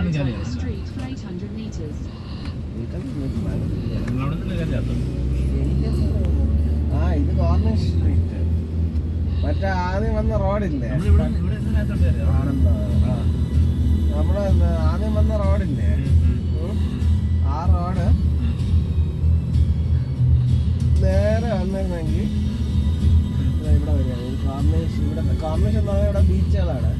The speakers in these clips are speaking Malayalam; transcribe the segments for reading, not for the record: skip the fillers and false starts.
Street for 800 meters. ഇത് ഗവൺമെന്റ് സ്ട്രീറ്റ്. മറ്റേ ആദ്യം വന്ന റോഡില്ലേ, നമ്മള് ആദ്യം വന്ന റോഡില്ലേ, ആ റോഡ് നേരെ വന്നിരുന്നെങ്കിൽ ഇവിടെ വരികയാണ്. ഇവിടെ കോർണേഷൻ എന്ന് പറഞ്ഞാൽ ഇവിടെ ബീച്ചുകളാണ്,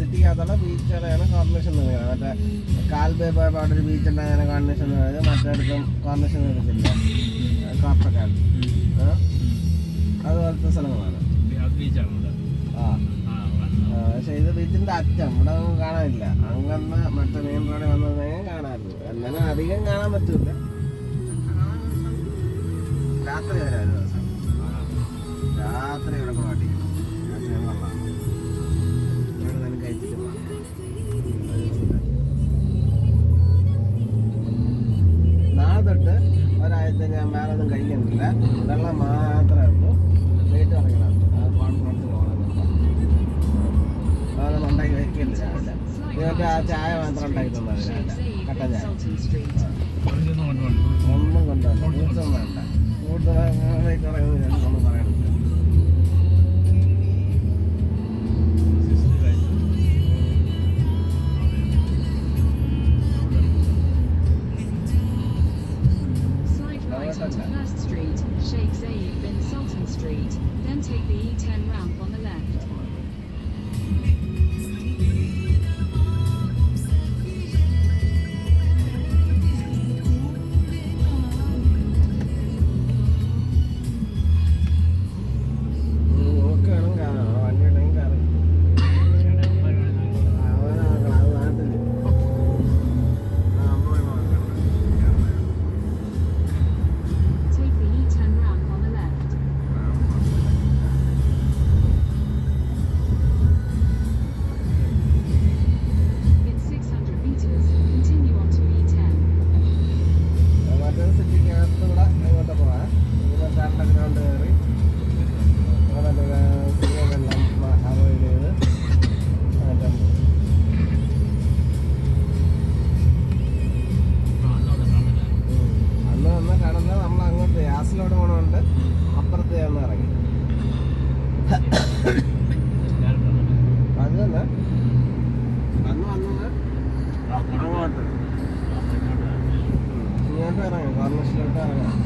സിറ്റിക്കകത്തുള്ള ബീച്ചുകളെയാണ് കോർണേഷൻ എന്ന് പറയുന്നത്. മറ്റേ കാൽബേ പോയപ്പോൾ അവിടെ ഒരു ബീച്ച് ഉണ്ടായ കോർണേഷൻ എന്ന് പറയുന്നത്, മറ്റേടത്തും കോർണേഷൻ എടുക്കില്ല, കാപ്പക്കാട് അതുപോലത്തെ സ്ഥലങ്ങളാണ്. പക്ഷെ ഇത് ബീച്ചിന്റെ അറ്റം ഇവിടെ ഒന്നും കാണാനില്ല. അങ്ങനെ മറ്റേ മെയിൻ റോഡിൽ വന്നിരുന്നെങ്കിൽ കാണാമായിരുന്നു. എന്നാലും അധികം കാണാൻ പറ്റില്ല. രാത്രി വരെ ഒരു ദിവസം രാത്രി ഇവിടെ പാട്ടിക്കും. രാത്രി കൊള്ളാം. ഇവിടെ തന്നെ കഴിച്ചിട്ട് പോകാം. നാളെ തൊട്ട് ഒരാഴ്ച ഞാൻ വേറെ ഒന്നും കഴിക്കുന്നില്ല. വെള്ളം മാത്രമേ ഉള്ളൂ. വീട്ടിൽ ഇറങ്ങണം. കോൺഫിഡൻസ് പോകണമെന്നുണ്ടോ അതൊന്നും ഉണ്ടാക്കി വെക്കില്ല. രാവിലെ നിങ്ങൾക്ക് ആ ചായ മാത്രം ഉണ്ടാക്കി തന്നാൽ രാവിലെ, കട്ട ചായ ഒന്നും കൊണ്ടുവല്ല. ഫ്രൂട്ട്സും വേണ്ട. ഫ്രൂട്ട്സ് ഒന്നും പറയണില്ല. Onto First Street, Sheikh Zayed bin Sultan Street, then take the E10 ramp on the left. ഗ്യാസിലോട് പോകണമുണ്ട്. അപ്പുറത്ത് ചേർന്ന് ഇറങ്ങി അത് തന്നെ അന്ന് വന്നത് അങ്ങോട്ട് ഇങ്ങോട്ട് ഇറങ്ങി കോർണേഷനിലോട്ട് ഇറങ്ങാം.